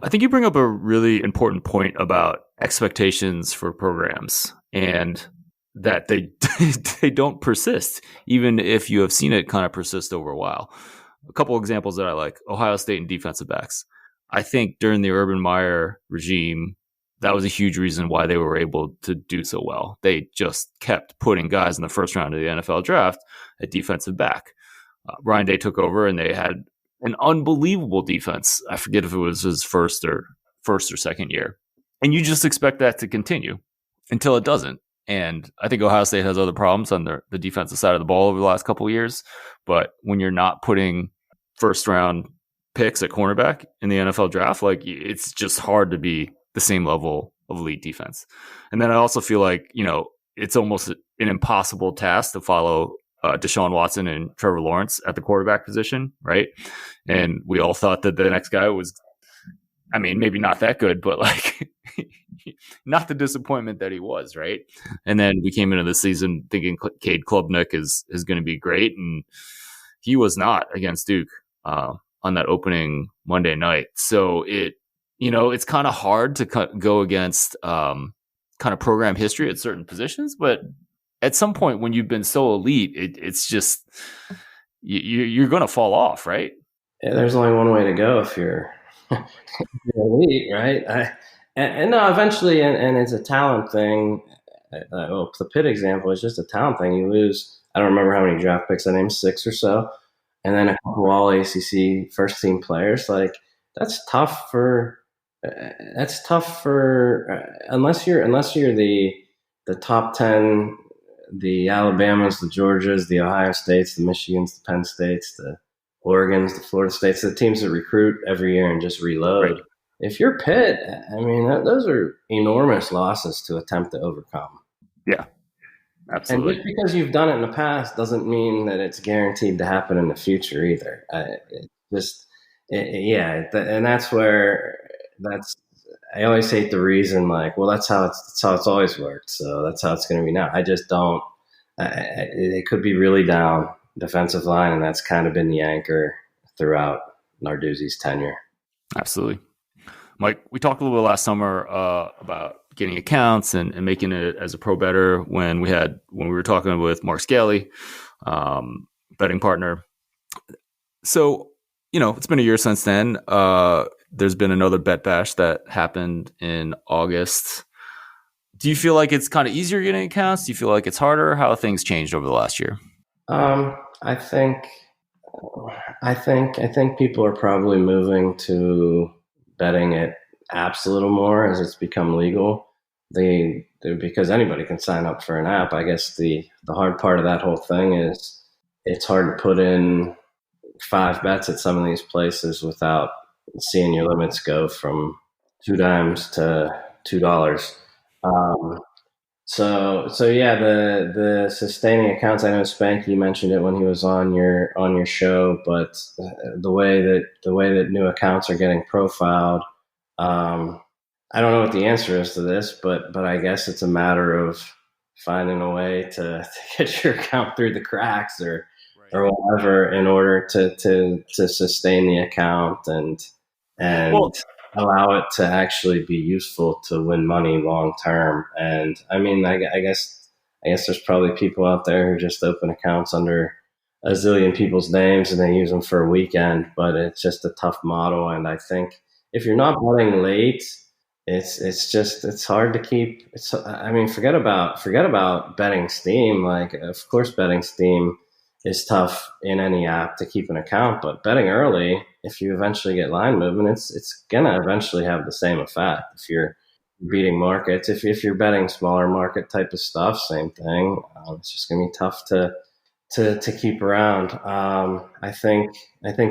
I think you bring up a really important point about expectations for programs and that they don't persist, even if you have seen it kind of persist over a while. A couple examples that I like: Ohio State and defensive backs. I think during the Urban Meyer regime, that was a huge reason why they were able to do so well. They just kept putting guys in the first round of the NFL draft at defensive back. Ryan Day took over, and they had an unbelievable defense. I forget if it was his first or second year. And you just expect that to continue until it doesn't. And I think Ohio State has other problems on the defensive side of the ball over the last couple of years. But when you're not putting first round picks at cornerback in the NFL draft, like, it's just hard to be the same level of elite defense. And then I also feel like, it's almost an impossible task to follow Deshaun Watson and Trevor Lawrence at the quarterback position, right? And we all thought that the next guy was, maybe not that good, but like not the disappointment that he was, right? And then we came into the season thinking Cade Klubnik is going to be great, and he was not against Duke on that opening Monday night. So it's kind of hard to go against kind of program history at certain positions, but at some point when you've been so elite, it's just you're going to fall off, right? Yeah, there's only one way to go if you're, elite, right? And no, eventually, and it's a talent thing. The Pitt example is just a talent thing. You lose, I don't remember how many draft picks I named, 6 or so, and then a couple All ACC first team players. Like, that's tough for unless you're the top 10. The Alabamas, the Georgias, the Ohio States, the Michigans, the Penn States, the Oregons, the Florida States, the teams that recruit every year and just reload. Right. If you're Pitt, those are enormous losses to attempt to overcome. Yeah, absolutely. And just because you've done it in the past doesn't mean that it's guaranteed to happen in the future either. And that's where I always hate the reason, like, well, that's how it's always worked, so that's how it's going to be now. I just don't. It could be really down defensive line, and that's kind of been the anchor throughout Narduzzi's tenure. Absolutely, Mike. We talked a little bit last summer about getting accounts and making it as a pro bettor when we were talking with Mark Scaley, betting partner. So it's been a year since then. There's been another bet bash that happened in August. Do you feel like it's kind of easier getting accounts? Do you feel like it's harder? How have things changed over the last year? I think people are probably moving to betting at apps a little more as it's become legal. Because anybody can sign up for an app. I guess the hard part of that whole thing is it's hard to put in 5 bets at some of these places without seeing your limits go from $2 to $2. So yeah, the sustaining accounts. I know Spanky mentioned it when he was on your show, but the way that new accounts are getting profiled, I don't know what the answer is to this, but I guess it's a matter of finding a way to get your account through the cracks or whatever in order to sustain the account and allow it to actually be useful to win money long term. And I guess there's probably people out there who just open accounts under a zillion people's names and they use them for a weekend, but it's just a tough model. And I think if you're not betting late, it's hard to keep. I mean, forget about betting Steam. Like, of course, betting Steam is tough in any app to keep an account, but betting early, if you eventually get line movement, it's gonna eventually have the same effect. If you're beating markets, if you're betting smaller market type of stuff, same thing. It's just gonna be tough to keep around. I think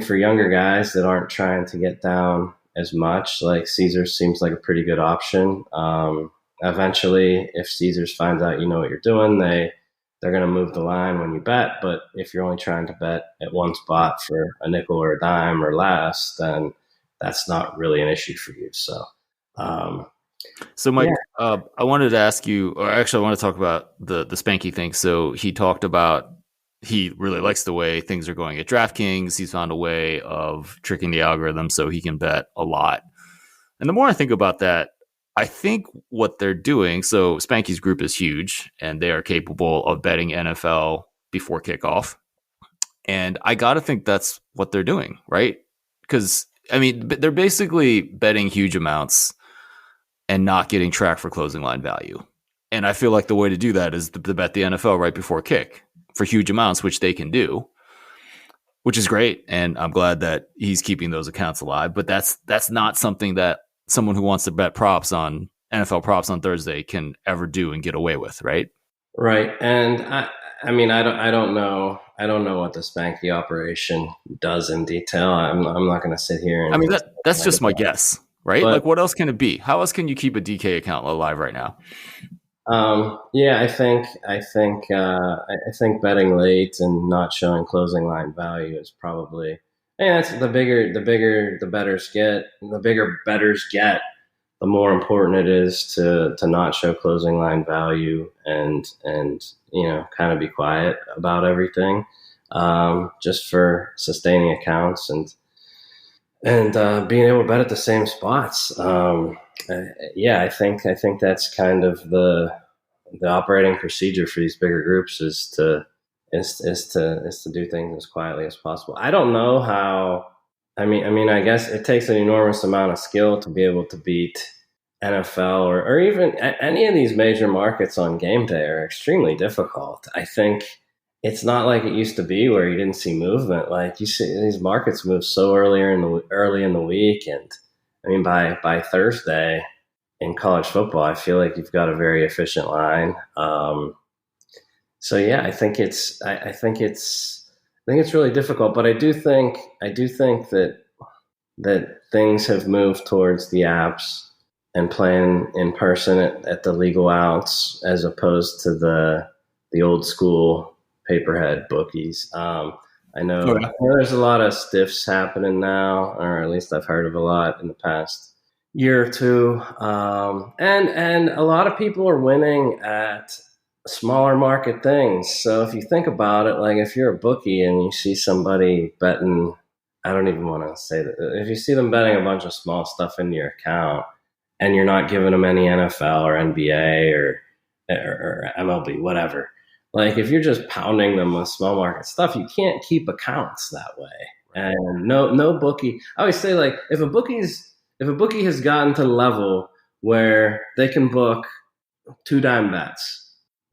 for younger guys that aren't trying to get down as much, like Caesars seems like a pretty good option. Eventually, if Caesars finds out you know what you're doing, they're going to move the line when you bet. But if you're only trying to bet at one spot for a nickel or a dime or less, then that's not really an issue for you. So, Mike, I wanted to ask you, or actually, I want to talk about the Spanky thing. So he talked about he really likes the way things are going at DraftKings. He's found a way of tricking the algorithm so he can bet a lot. And the more I think about that, I think what they're doing, so Spanky's group is huge, and they are capable of betting NFL before kickoff. And I got to think that's what they're doing, right? Because, I mean, they're basically betting huge amounts and not getting tracked for closing line value. And I feel like the way to do that is to bet the NFL right before kick for huge amounts, which they can do, which is great. And I'm glad that he's keeping those accounts alive. But that's not something that someone who wants to bet props on NFL props on Thursday can ever do and get away with, right? Right. And I mean, I don't know what the Spanky operation does in detail. I'm not going to sit here and. I mean, that's just my guess, right? But, like, what else can it be? How else can you keep a DK account alive right now? Yeah, I think betting late and not showing closing line value is probably, and it's the bigger the bettors get, the more important it is to not show closing line value and kind of be quiet about everything, just for sustaining accounts and being able to bet at the same spots. I think that's kind of the operating procedure for these bigger groups is to do things as quietly as possible. I don't know how. I mean, I guess it takes an enormous amount of skill to be able to beat NFL or even any of these major markets on game day are extremely difficult. I think it's not like it used to be where you didn't see movement. Like you see these markets move so early in the week, and I mean by Thursday in college football, I feel like you've got a very efficient line. So yeah, I think it's really difficult, but I do think that things have moved towards the apps and playing in person at the legal outs as opposed to the old school paperhead bookies. I know there's a lot of stiffs happening now, or at least I've heard of a lot in the past year or two. And a lot of people are winning at smaller market things. So if you think about it, like if you're a bookie and you see somebody betting, I don't even want to say that. If you see them betting a bunch of small stuff into your account and you're not giving them any NFL or NBA or MLB, whatever, like if you're just pounding them with small market stuff, you can't keep accounts that way. And no bookie. I always say, like, if a bookie has gotten to the level where they can book 2-dime bets,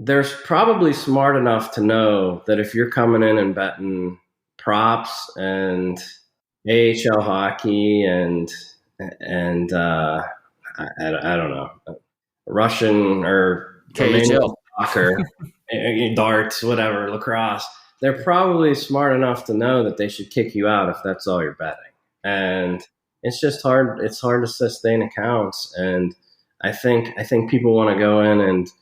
they're probably smart enough to know that if you're coming in and betting props and AHL hockey and I don't know, Russian or KHL soccer, darts, whatever, lacrosse, they're probably smart enough to know that they should kick you out if that's all you're betting. And it's just hard. It's hard to sustain accounts. And I think people want to go in and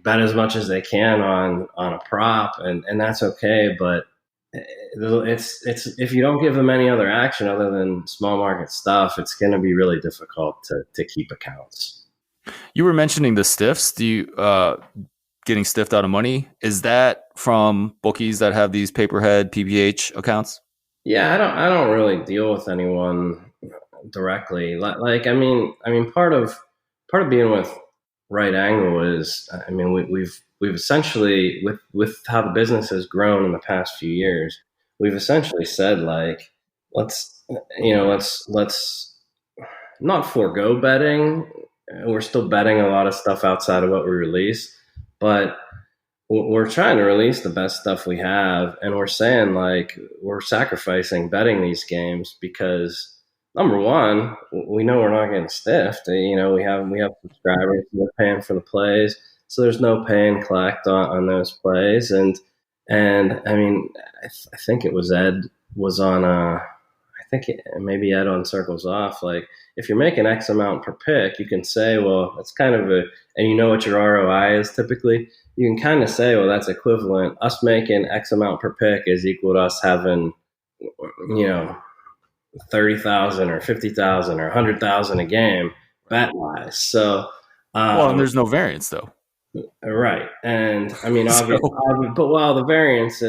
bet as much as they can on a prop, and that's okay. But it's if you don't give them any other action other than small market stuff, it's going to be really difficult to keep accounts. You were mentioning the stiffs. Do you getting stiffed out of money? Is that from bookies that have these paperhead PPH accounts? Yeah, I don't really deal with anyone directly. Like I mean, part of being with Right Angle is, I mean, we've we've essentially, with how the business has grown in the past few years, we've essentially said like, let's let's not forego betting. We're still betting a lot of stuff outside of what we release, but we're trying to release the best stuff we have, and we're saying like we're sacrificing betting these games because number one, we know we're not getting stiffed. We have subscribers who are paying for the plays, so there's no pay and collect on those plays, and I mean, I think it was Ed was on maybe Ed on Circles Off. Like, if you're making X amount per pick, you can say, well, it's kind of and you know what your ROI is typically. You can kind of say, well, that's equivalent. Us making X amount per pick is equal to us having, 30,000 or 50,000 or 100,000 a game bet wise. So, and there's no variance though. Right. And I mean, obviously, but the variance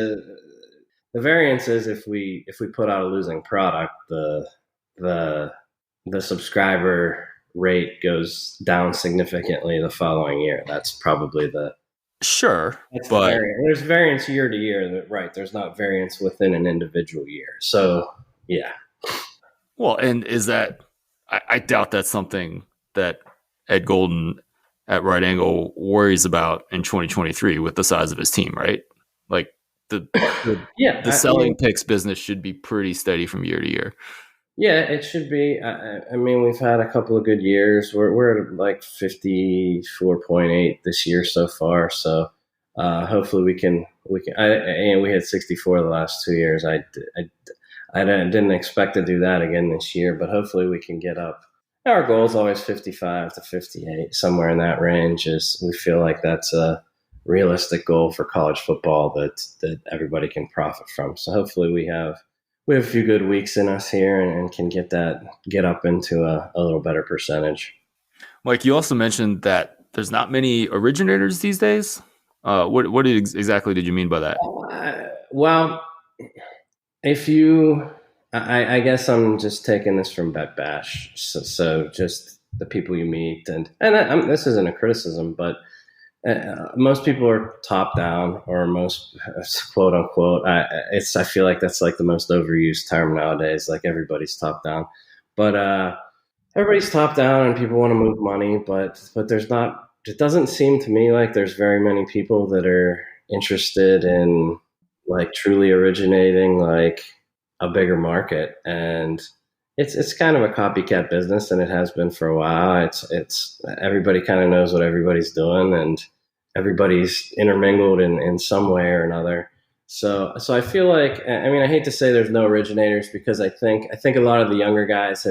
is if we put out a losing product, the subscriber rate goes down significantly the following year. That's probably but there's variance year to year. Right. There's not variance within an individual year. So yeah. Well, and is that I doubt that's something that Ed Golden at Right Angle worries about in 2023 with the size of his team, right? Like the selling picks business should be pretty steady from year to year. Yeah, it should be. I mean, we've had a couple of good years. We're at like 54.8 this year so far. So hopefully we can. We had 64 the last 2 years. I didn't expect to do that again this year, but hopefully we can get up. Our goal is always 55 to 58, somewhere in that range. We feel like that's a realistic goal for college football that everybody can profit from. So hopefully we have a few good weeks in us here and can get up into a little better percentage. Mike, you also mentioned that there's not many originators these days. What exactly did you mean by that? Well, I guess I'm just taking this from Bet Bash. So just the people you meet, and this isn't a criticism, but most people are top down, or most quote unquote. I feel like that's like the most overused term nowadays. Like everybody's top down, but everybody's top down, and people want to move money, but there's not. It doesn't seem to me like there's very many people that are interested in like truly originating like a bigger market, and it's kind of a copycat business, and it has been for a while. It's everybody kind of knows what everybody's doing, and everybody's intermingled in some way or another. So I feel like, I mean, I hate to say there's no originators, because I think a lot of the younger guys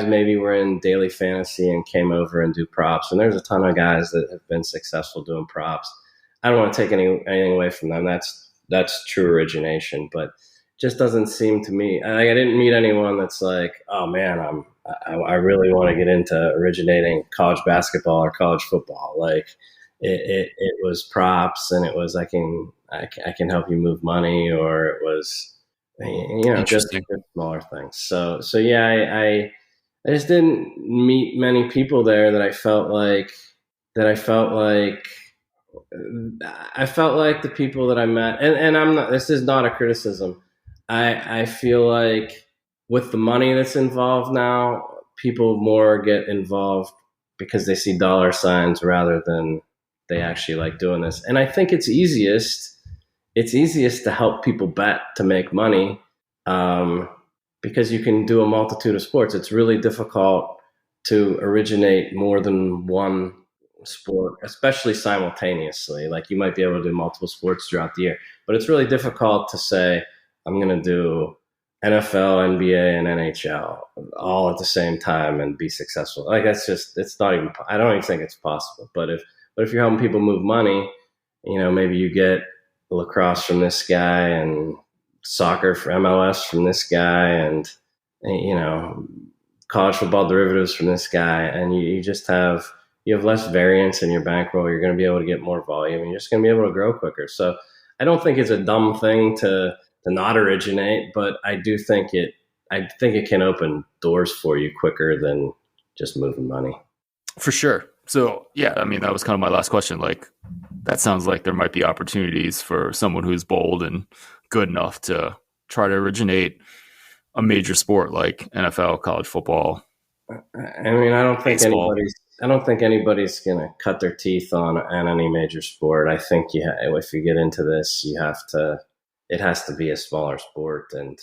maybe were in daily fantasy and came over and do props, and there's a ton of guys that have been successful doing props. I don't want to take anything away from them. That's true origination, but just doesn't seem to me. I didn't meet anyone that's like, oh man, I really want to get into originating college basketball or college football. Like it was props, and it was I can help you move money, or it was just smaller things. So yeah, I just didn't meet many people there that I felt like the people that I met, and I'm not. This is not a criticism. I feel like with the money that's involved now, people more get involved because they see dollar signs rather than they actually like doing this. And I think it's easiest to help people bet to make money, because you can do a multitude of sports. It's really difficult to originate more than one sport, especially simultaneously. Like you might be able to do multiple sports throughout the year, but it's really difficult to say, I'm going to do NFL, NBA, and NHL all at the same time and be successful. Like it's not even, I don't even think it's possible. But if you're helping people move money, maybe you get lacrosse from this guy and soccer for MLS from this guy, and college football derivatives from this guy, and you have less variance in your bankroll. You're going to be able to get more volume, and you're just going to be able to grow quicker. So I don't think it's a dumb thing to not originate, but I do think it can open doors for you quicker than just moving money. For sure. So, yeah, I mean, that was kind of my last question. Like, that sounds like there might be opportunities for someone who's bold and good enough to try to originate a major sport like NFL, college football, I mean, baseball. I don't think anybody's gonna cut their teeth on any major sport. I think if you get into this, you have to. It has to be a smaller sport, and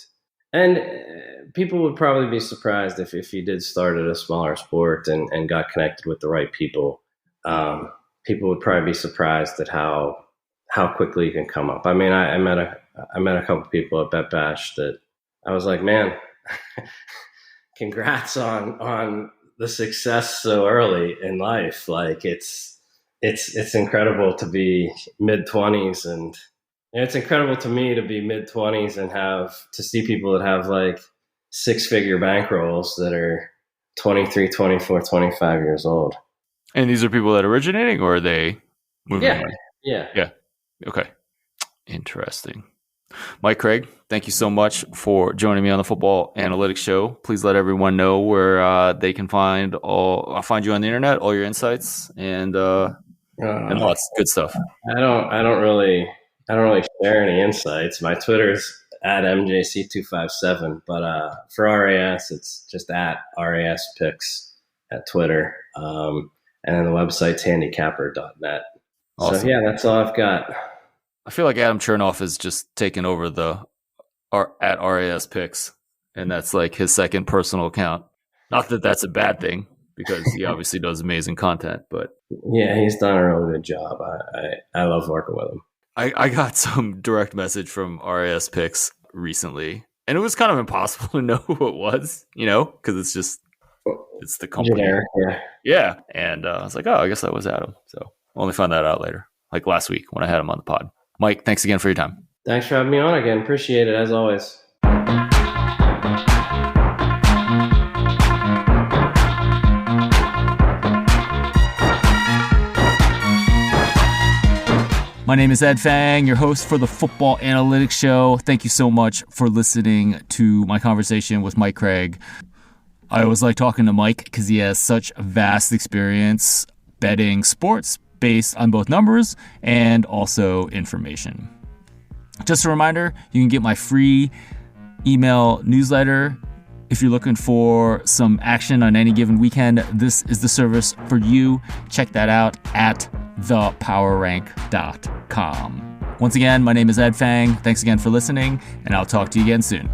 people would probably be surprised if you did start at a smaller sport and got connected with the right people. People would probably be surprised at how quickly you can come up. I mean, I met a couple people at Bet Bash that I was like, man, congrats on the success so early in life. Like it's incredible to be mid-20s, and it's incredible to me to be mid-20s and have to see people that have like six-figure bankrolls that are 23, 24, 25 years old. And these are people that are originating, or are they moving Yeah. on? Yeah. Yeah. Okay. Interesting. Mike Craig, thank you so much for joining me on the Football Analytics Show. Please let everyone know where they can find you on the internet, all your insights, and all that good stuff. I don't really share any insights. My Twitter's at MJC257, but for RAS, it's just at RAS Picks at Twitter. And then the website's handicapper.net. Awesome. So yeah, that's all I've got. I feel like Adam Chernoff has just taken over the at RAS Picks, and that's like his second personal account. Not that that's a bad thing, because he obviously does amazing content, but yeah, he's done a really good job. I love working with him. I got some direct message from RAS Picks recently, and it was kind of impossible to know who it was, because it's the company. Generic, yeah. Yeah. And I was like, oh, I guess that was Adam. So I only found that out later, like last week when I had him on the pod. Mike, thanks again for your time. Thanks for having me on again. Appreciate it, as always. My name is Ed Fang, your host for the Football Analytics Show. Thank you so much for listening to my conversation with Mike Craig. I always like talking to Mike because he has such vast experience betting sports based on both numbers and also information. Just a reminder, you can get my free email newsletter if you're looking for some action on any given weekend. This is the service for you. Check that out at thepowerrank.com. Once again, my name is Ed Fang. Thanks again for listening, and I'll talk to you again soon.